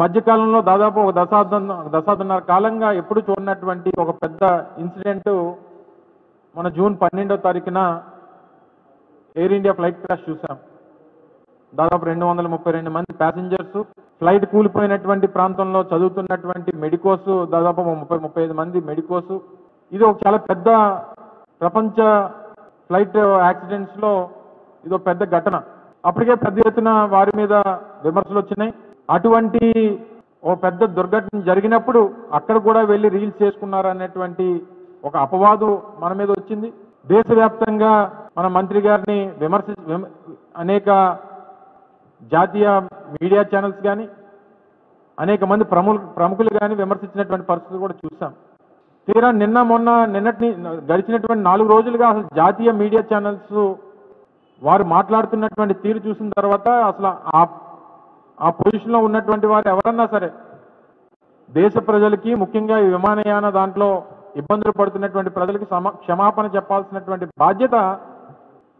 మధ్యకాలంలో దాదాపు ఒక దశాబ్దన్నర కాలంగా ఎప్పుడు చూడనటువంటి ఒక పెద్ద ఇన్సిడెంట్ మన జూన్ 12వ తారీఖున ఎయిర్ ఇండియా ఫ్లైట్ క్రాష్ చూసాం. దాదాపు 232 మంది ప్యాసింజర్స్, ఫ్లైట్ కూలిపోయినటువంటి ప్రాంతంలో చదువుతున్నటువంటి మెడికోస్ దాదాపు 35 మంది మెడికోస్. ఇది ఒక చాలా పెద్ద ప్రపంచ ఫ్లైట్ యాక్సిడెంట్స్ లో ఇది ఒక పెద్ద ఘటన. అప్పటికే పెద్ద ఎత్తున వారి మీద విమర్శలు వచ్చినాయి. అటువంటి ఓ పెద్ద దుర్ఘటన జరిగినప్పుడు అక్కడ కూడా వెళ్ళి రీల్స్ చేసుకున్నారు అనేటువంటి ఒక అపవాదు మన మీద వచ్చింది. దేశవ్యాప్తంగా మన మంత్రి గారిని అనేక జాతీయ మీడియా ఛానల్స్ కానీ అనేక మంది ప్రముఖులు కానీ విమర్శించినటువంటి పరిస్థితులు కూడా చూసాం. తీరా గడిచినటువంటి 4 రోజులుగా అసలు జాతీయ మీడియా ఛానల్స్ వారు మాట్లాడుతున్నటువంటి తీరు చూసిన తర్వాత అసలు ఆ పొజిషన్లో ఉన్నటువంటి వారు ఎవరన్నా సరే దేశ ప్రజలకి, ముఖ్యంగా ఈ విమానయాన దాంట్లో ఇబ్బందులు పడుతున్నటువంటి ప్రజలకి క్షమాపణ చెప్పాల్సినటువంటి బాధ్యత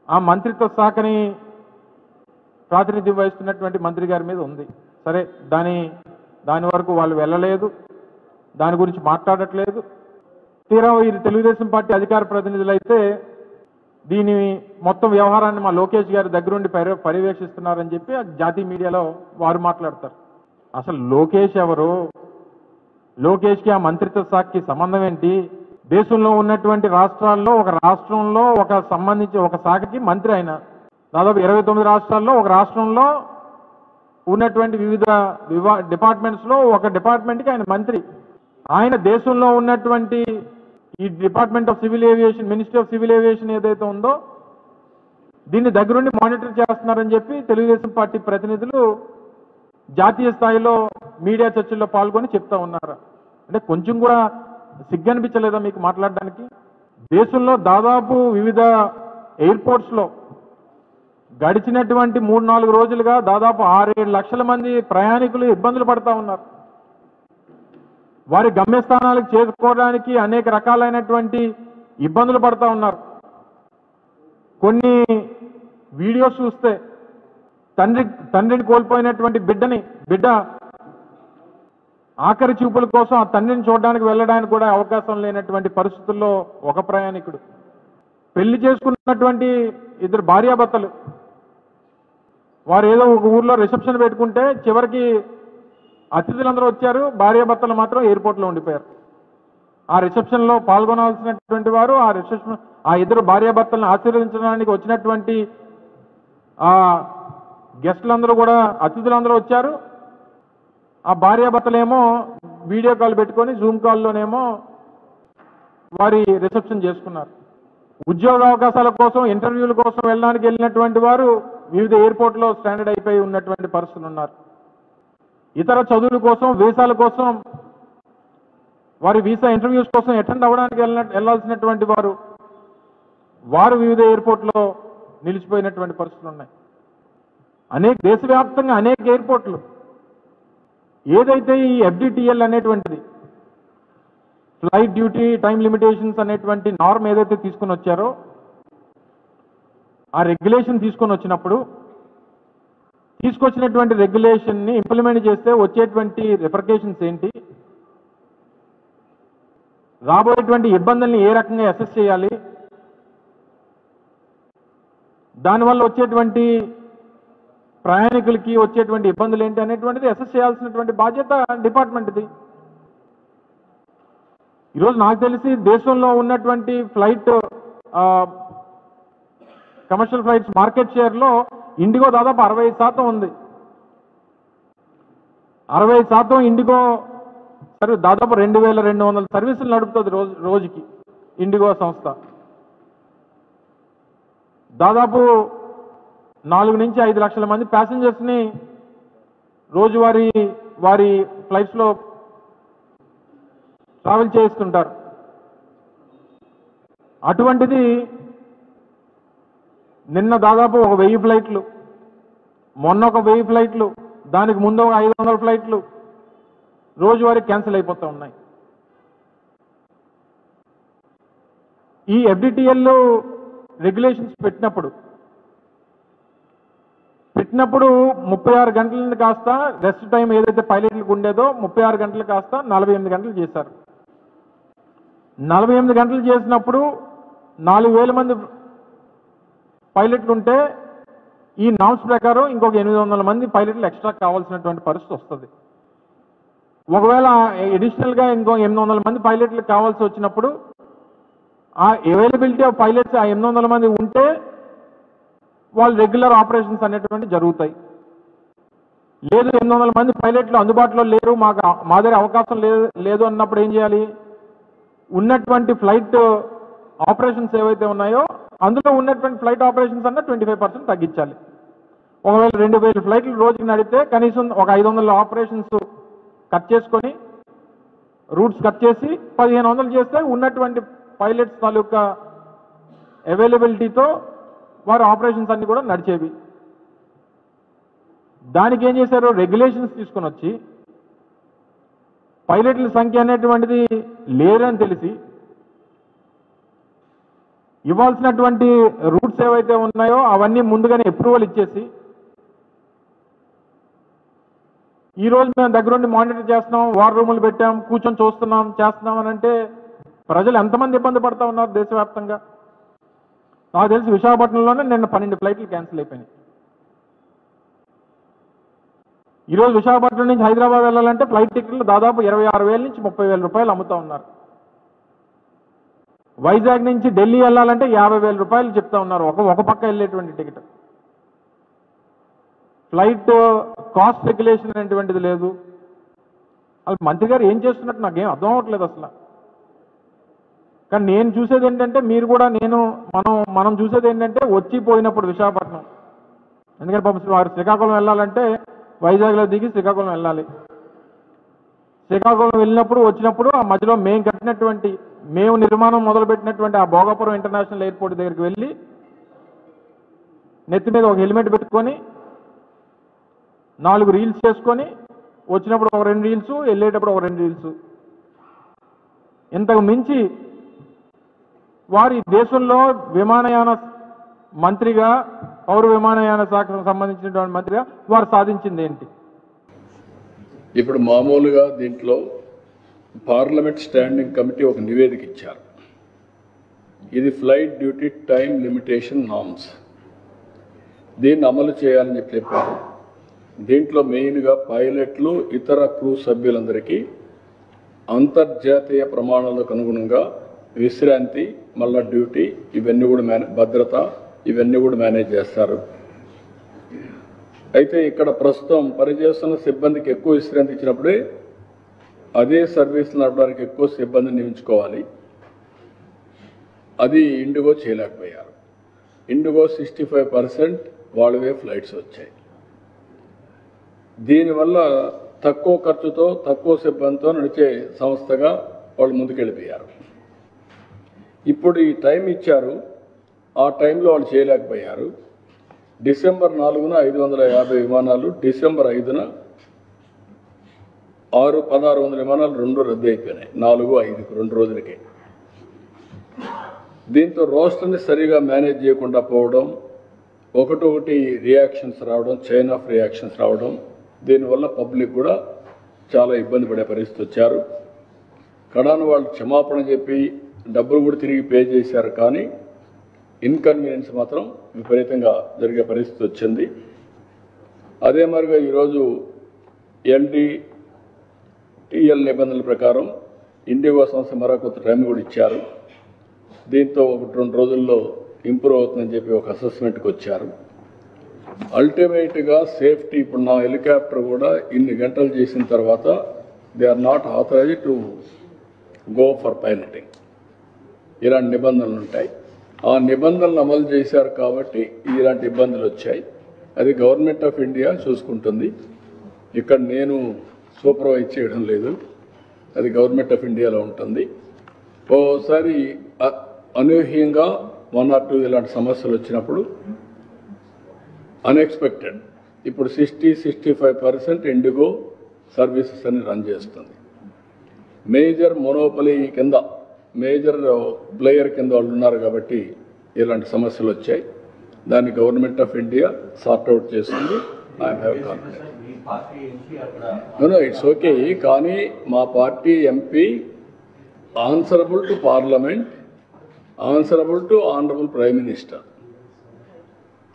ఆ మంత్రిత్వ శాఖని ప్రాతినిధ్యం వహిస్తున్నటువంటి మంత్రి గారి మీద ఉంది. సరే, దాని వరకు వాళ్ళు వెళ్ళలేదు, దాని గురించి మాట్లాడట్లేదు. తీరా ఈ తెలుగుదేశం పార్టీ అధికార ప్రతినిధులు అయితే దీని మొత్తం వ్యవహారాన్ని మా లోకేష్ గారి దగ్గరుండి పర్యవేక్షిస్తున్నారని చెప్పి జాతీయ మీడియాలో వారు మాట్లాడతారు. అసలు లోకేష్ ఎవరు? లోకేష్కి ఆ మంత్రిత్వ శాఖకి సంబంధం ఏంటి? దేశంలో ఉన్నటువంటి రాష్ట్రాల్లో ఒక రాష్ట్రంలో ఒక శాఖకి మంత్రి అయిన, దాదాపు 29 రాష్ట్రాల్లో ఒక రాష్ట్రంలో ఉన్నటువంటి వివిధ డిపార్ట్మెంట్స్లో ఒక డిపార్ట్మెంట్కి ఆయన మంత్రి. ఆయన దేశంలో ఉన్నటువంటి ఈ department of civil aviation, ministry of civil aviation ఏదైతే ఉందో దీన్ని దగ్గరుండి మానిటర్ చేస్తున్నారని చెప్పి తెలుగుదేశం పార్టీ ప్రతినిధులు జాతీయ స్థాయిలో మీడియా చర్చల్లో పాల్గొని చెప్తా ఉన్నారు. అంటే కొంచెం కూడా సిగ్గనిపించలేదా మీకు మాట్లాడడానికి? దేశంలో దాదాపు వివిధ ఎయిర్పోర్ట్స్లో గడిచినటువంటి 3-4 రోజులుగా దాదాపు 6-7 లక్షల మంది ప్రయాణికులు ఇబ్బందులు పడతా ఉన్నారు. వారి గమ్యస్థానాలకు చేరుకోవడానికి అనేక రకాలైనటువంటి ఇబ్బందులు పడతా ఉన్నారు. కొన్ని వీడియోస్ చూస్తే తండ్రిని కోల్పోయినటువంటి బిడ్డ ఆఖరి చూపుల కోసం ఆ తండ్రిని చూడడానికి వెళ్ళడానికి కూడా అవకాశం లేనటువంటి పరిస్థితుల్లో ఒక ప్రయాణికుడు, పెళ్లి చేసుకున్నటువంటి 2 భార్యాభర్తలు వారు ఏదో ఒక ఊర్లో రిసెప్షన్ పెట్టుకుంటే చివరికి అతిథులందరూ వచ్చారు, భార్యాభర్తలు మాత్రం ఎయిర్పోర్ట్లో ఉండిపోయారు. ఆ రిసెప్షన్లో పాల్గొనాల్సినటువంటి వారు ఆ 2 భార్యాభర్తలను ఆశీర్వదించడానికి వచ్చినటువంటి ఆ గెస్టులందరూ కూడా, అతిథులందరూ వచ్చారు. ఆ భార్యాభర్తలేమో వీడియో కాల్ పెట్టుకొని జూమ్ కాల్లోనేమో వారి రిసెప్షన్ చేసుకున్నారు. ఉద్యోగ అవకాశాల కోసం, ఇంటర్వ్యూల కోసం వెళ్ళినటువంటి వారు వివిధ ఎయిర్పోర్ట్లో స్టాండర్డ్ అయిపోయి ఉన్నటువంటి పరిస్థితులు ఉన్నారు. ఇతర చదువుల కోసం, వీసాల కోసం, వారి వీసా ఇంటర్వ్యూస్ కోసం అటెండ్ అవ్వడానికి వెళ్లాల్సినటువంటి వారు వివిధ ఎయిర్పోర్ట్లో నిలిచిపోయినటువంటి పరిస్థితులు ఉన్నాయి. దేశవ్యాప్తంగా అనేక ఎయిర్పోర్ట్లు ఏదైతే ఈ FDTL అనేటువంటిది ఫ్లైట్ డ్యూటీ టైం లిమిటేషన్స్ అనేటువంటి నార్మ్ ఏదైతే తీసుకొని వచ్చారో ఆ రెగ్యులేషన్ తీసుకొచ్చినటువంటి రెగ్యులేషన్ని ఇంప్లిమెంట్ చేస్తే వచ్చేటువంటి రిపర్కేషన్స్ ఏంటి, రాబోయేటువంటి ఇబ్బందుల్ని ఏ రకంగా అసెస్ చేయాలి, దానివల్ల వచ్చేటువంటి ప్రయాణికులకి వచ్చేటువంటి ఇబ్బందులు ఏంటి అనేటువంటిది అసెస్ చేయాల్సినటువంటి బాధ్యత డిపార్ట్మెంట్ది. ఈరోజు నాకు తెలిసి దేశంలో ఉన్నటువంటి కమర్షియల్ ఫ్లైట్స్ మార్కెట్ షేర్లో ఇండిగో దాదాపు 60% ఉంది. 60% ఇండిగో దాదాపు 2200 సర్వీసులు నడుపుతుంది రోజుకి ఇండిగో సంస్థ. దాదాపు 4 నుంచి 5 లక్షల మంది ప్యాసింజర్స్ని వారి ఫ్లైట్స్లో ట్రావెల్ చేస్తుంటారు. అటువంటిది నిన్న దాదాపు 1000 ఫ్లైట్లు, మొన్న 1000 ఫ్లైట్లు, దానికి ముందు 500 ఫ్లైట్లు రోజువారీ క్యాన్సిల్ అయిపోతూ ఉన్నాయి. ఈ FDTL రెగ్యులేషన్స్ పెట్టినప్పుడు 36 గంటలను కాస్త రెస్ట్ టైం ఏదైతే పైలట్లకు ఉండేదో 36 గంటలు కాస్త 48 గంటలు చేశారు. 48 గంటలు చేసినప్పుడు 4000 మంది పైలట్లు ఉంటే ఈ నామ్స్ ప్రకారం ఇంకొక 800 మంది పైలట్లు ఎక్స్ట్రా కావాల్సినటువంటి పరిస్థితి వస్తుంది. ఒకవేళ అడిషనల్గా ఇంకో 800 మంది పైలట్లు కావాల్సి వచ్చినప్పుడు ఆ అవైలబిలిటీ ఆఫ్ పైలట్స్ ఆ 800 మంది ఉంటే వాళ్ళు రెగ్యులర్ ఆపరేషన్స్ అనేటువంటి జరుగుతాయి. లేదు 800 మంది పైలట్లు అందుబాటులో లేరు, మా దగ్గర అవకాశం లేదు అన్నప్పుడు ఏం చేయాలి? ఉన్నటువంటి ఫ్లైట్ ఆపరేషన్స్ ఏవైతే ఉన్నాయో అందులో ఉన్నటువంటి ఫ్లైట్ ఆపరేషన్స్ అన్న 25% తగ్గించాలి. ఒకవేళ 2000 ఫ్లైట్లు రోజుకి నడిపితే కనీసం ఒక 500 ఆపరేషన్స్ కట్ చేసుకొని రూట్స్ కట్ చేసి 1500 చేస్తే ఉన్నటువంటి పైలట్స్ తాలూకా అవైలబిలిటీతో వారి ఆపరేషన్స్ అన్ని కూడా నడిచేవి. దానికి ఏం చేశారు? రెగ్యులేషన్స్ తీసుకొని వచ్చి పైలట్ల సంఖ్య అనేటువంటిది లేదని తెలిసి ఇవ్వాల్సినటువంటి రూట్స్ ఏవైతే ఉన్నాయో అవన్నీ ముందుగానే అప్రూవల్ ఇచ్చేసి ఈరోజు మేము దగ్గరుండి మానిటర్ చేస్తున్నాం, వార్ రూములు పెట్టాం, కూర్చొని చూస్తున్నాం, చేస్తున్నాం అని అంటే ప్రజలు ఎంతమంది ఇబ్బంది పడతా ఉన్నారు దేశవ్యాప్తంగా? నాకు తెలిసి విశాఖపట్నంలోనే నిన్న 12 ఫ్లైట్లు క్యాన్సిల్ అయిపోయినాయి. ఈరోజు విశాఖపట్నం నుంచి హైదరాబాద్ వెళ్ళాలంటే ఫ్లైట్ టికెట్లు దాదాపు 26,000 నుంచి 30,000 రూపాయలు అమ్ముతా ఉన్నారు. వైజాగ్ నుంచి ఢిల్లీ వెళ్ళాలంటే 50,000 రూపాయలు చెప్తా ఉన్నారు ఒక పక్క వెళ్ళేటువంటి టికెట్. ఫ్లైట్ కాస్ట్ రెగ్యులేషన్ అనేటువంటిది లేదు. అసలు మంత్రి గారు ఏం చేస్తున్నట్టు నాకేం అర్థం అవ్వట్లేదు అసలు. కానీ నేను చూసేది ఏంటంటే మీరు కూడా మనం చూసేది ఏంటంటే వచ్చిపోయినప్పుడు విశాఖపట్నం, ఎందుకంటే పాపం వారు శ్రీకాకుళం వెళ్ళాలంటే వైజాగ్లో దిగి శ్రీకాకుళం వెళ్ళాలి. శ్రీకాకుళం వెళ్ళినప్పుడు వచ్చినప్పుడు ఆ మధ్యలో మేము నిర్మాణం మొదలుపెట్టినటువంటి ఆ భోగాపురం ఇంటర్నేషనల్ ఎయిర్పోర్ట్ దగ్గరికి వెళ్ళి నెత్తి మీద ఒక హెల్మెట్ పెట్టుకొని 4 రీల్స్ చేసుకొని వచ్చినప్పుడు ఒక 2 రీల్స్, వెళ్ళేటప్పుడు ఒక 2 రీల్స్. ఇంతకు మించి వారి దేశంలో విమానయాన మంత్రిగా, పౌర విమానయాన శాఖకు సంబంధించినటువంటి మంత్రిగా వారు సాధించింది ఏంటి? ఇప్పుడు మామూలుగా దీంట్లో పార్లమెంట్ స్టాండింగ్ కమిటీ ఒక నివేదిక ఇచ్చారు. ఇది flight duty time limitation norms, దీన్ని అమలు చేయాలని చెప్పారు. దీంట్లో మెయిన్గా పైలట్లు, ఇతర క్రూ సభ్యులందరికీ అంతర్జాతీయ ప్రమాణాలకు అనుగుణంగా విశ్రాంతి, మళ్ళా డ్యూటీ, ఇవన్నీ కూడా భద్రత, ఇవన్నీ కూడా మేనేజ్ చేస్తారు. అయితే ఇక్కడ ప్రస్తుతం పనిచేస్తున్న సిబ్బందికి ఎక్కువ విశ్రాంతి ఇచ్చినప్పుడే అదే సర్వీస్ నడపడానికి ఎక్కువ సిబ్బందిని నియమించుకోవాలి. అది ఇండిగో చేయలేకపోయారు. ఇండిగో 65% వాళ్ళవే ఫ్లైట్స్ వచ్చాయి. దీనివల్ల తక్కువ ఖర్చుతో, తక్కువ సిబ్బందితో నడిచే సంస్థగా వాళ్ళు ముందుకెళ్ళిపోయారు. ఇప్పుడు ఈ టైం ఇచ్చారు, ఆ టైంలో వాళ్ళు చేయలేకపోయారు. డిసెంబర్ 4న 550 విమానాలు, డిసెంబర్ 5న 1,600 విమానాలు 2 రద్దు అయిపోయినాయి. 4, 5కు 2 రోజులకి. దీంతో రోస్టర్ని సరిగా మేనేజ్ చేయకుండా పోవడం, ఒకటొకటి రియాక్షన్స్ రావడం, చైన్ ఆఫ్ రియాక్షన్స్ రావడం, దీనివల్ల పబ్లిక్ కూడా చాలా ఇబ్బంది పడే పరిస్థితి వచ్చారు. కడాను వాళ్ళు క్షమాపణ చెప్పి డబ్బులు కూడా తిరిగి పే చేశారు, కానీ ఇన్కన్వీనియన్స్ మాత్రం విపరీతంగా జరిగే పరిస్థితి వచ్చింది. అదే మరిగా ఈరోజు టిఎల్ నిబంధనల ప్రకారం ఇండిగో సంస్థ మరొక టైం కూడా ఇచ్చారు. దీంతో 1-2 రోజుల్లో ఇంప్రూవ్ అవుతుందని చెప్పి ఒక అసెస్మెంట్కి వచ్చారు. అల్టిమేట్గా సేఫ్టీ, ఇప్పుడు నా హెలికాప్టర్ కూడా ఇన్ని గంటలు చేసిన తర్వాత they are not authorized to go for piloting. ఇలాంటి నిబంధనలు ఉంటాయి. ఆ నిబంధనలు అమలు చేశారు కాబట్టి ఇలాంటి ఇబ్బందులు వచ్చాయి. అది గవర్నమెంట్ ఆఫ్ ఇండియా చూసుకుంటుంది. ఇక్కడ నేను సూపర్వైజ్ చేయడం లేదు, అది గవర్నమెంట్ ఆఫ్ ఇండియాలో ఉంటుంది. ఓసారి అనూహ్యంగా 1 or 2 ఇలాంటి సమస్యలు వచ్చినప్పుడు అన్ఎక్స్పెక్టెడ్ ఇప్పుడు 60-65% ఇండిగో సర్వీసెస్ అని రన్ చేస్తుంది. మేజర్ మోనోపలీ కింద, మేజర్ ప్లేయర్ కింద వాళ్ళు ఉన్నారు కాబట్టి ఇలాంటి సమస్యలు వచ్చాయి. దాన్ని గవర్నమెంట్ ఆఫ్ ఇండియా సార్ట్అవుట్ చేస్తుంది. I have confidence. It's okay. కానీ మా party MP answerable to parliament, answerable to honourable prime minister.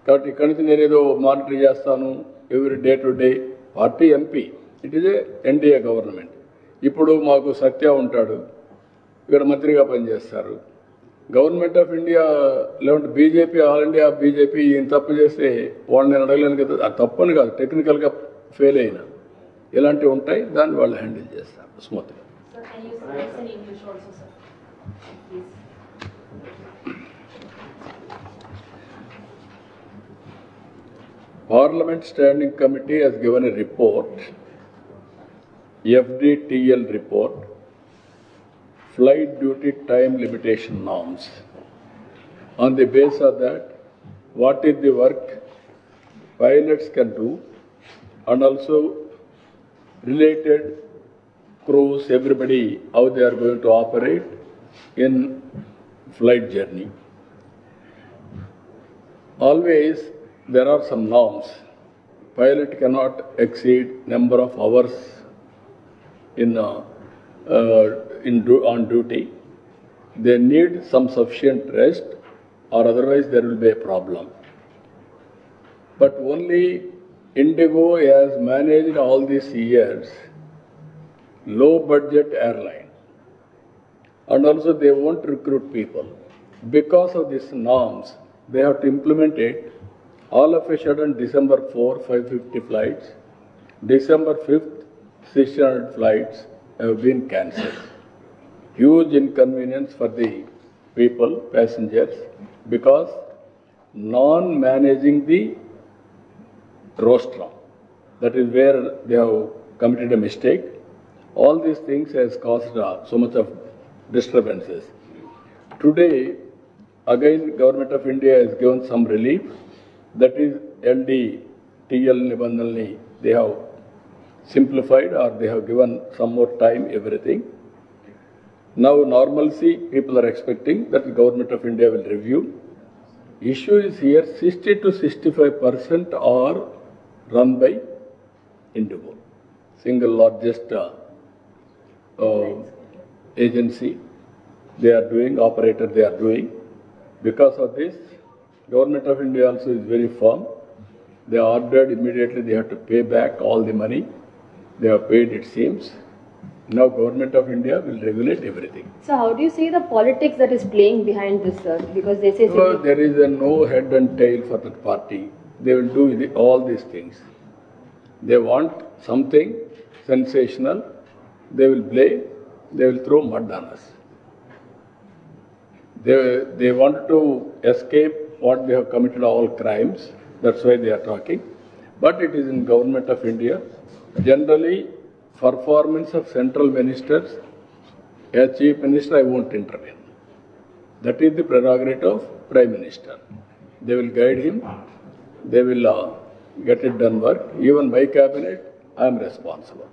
కాబట్టి ఇక్కడి నుంచి నేనేదో మానిటరీ చేస్తాను every day to day. Party MP, it is a NDA government. ఇప్పుడు మాకు సత్య ఉంటాడు, ఇక్కడ మంత్రిగా పనిచేస్తారు. గవర్నమెంట్ ఆఫ్ ఇండియా లేదంటే బీజేపీ, ఆల్ ఇండియా బీజేపీ ఈయన తప్పు చేస్తే వాళ్ళు నేను అడగలేను కదా. అది తప్పని కాదు, టెక్నికల్గా ఫెయిల్ అయినా ఇలాంటివి ఉంటాయి. దాన్ని వాళ్ళు హ్యాండిల్ చేస్తారు స్మూత్గా. Parliament Standing Committee has given a report, FDTL report, Flight Duty Time Limitation Norms. On the basis of that, what is the work pilots can do, and also related crews, everybody, how they are going to operate in flight journey. Always there are some norms. Pilot cannot exceed number of hours on duty. They need some sufficient rest, or otherwise there will be a problem. But only Indigo has managed all these years low budget airline, and also they won't recruit people. Because of these norms, they have to implement it. All of a sudden, December 4, 550 flights, December 5th, 600 flights have been cancelled. Huge inconvenience for the people, passengers, because non-managing the rostrum. That is where they have committed a mistake. All these things has caused so much of disturbances. Today, again, Government of India has given some relief. That is LDTL Nibandhalni, they have simplified, or they have given some more time, everything. Now normalcy, people are expecting that the Government of India will review. Issue is here, 60 to 65% are run by Indigo, single largest agency. They are doing, operator they are doing. Because of this, Government of India also is very firm. They ordered immediately they have to pay back all the money. They have paid, it seems. Now Government of India will regulate everything. So how do you see the politics that is playing behind this, sir? Because they say... Well, there is no head and tail for that party. They will do all these things. They want something sensational. They will blame. They will throw mud on us. They want to escape what they have committed, all crimes. That's why they are talking. But it is in Government of India. Generally, performance of central ministers, as Chief Minister, I won't intervene. That is the prerogative of Prime Minister. They will guide him. They will get it done work. Even my cabinet, I am responsible.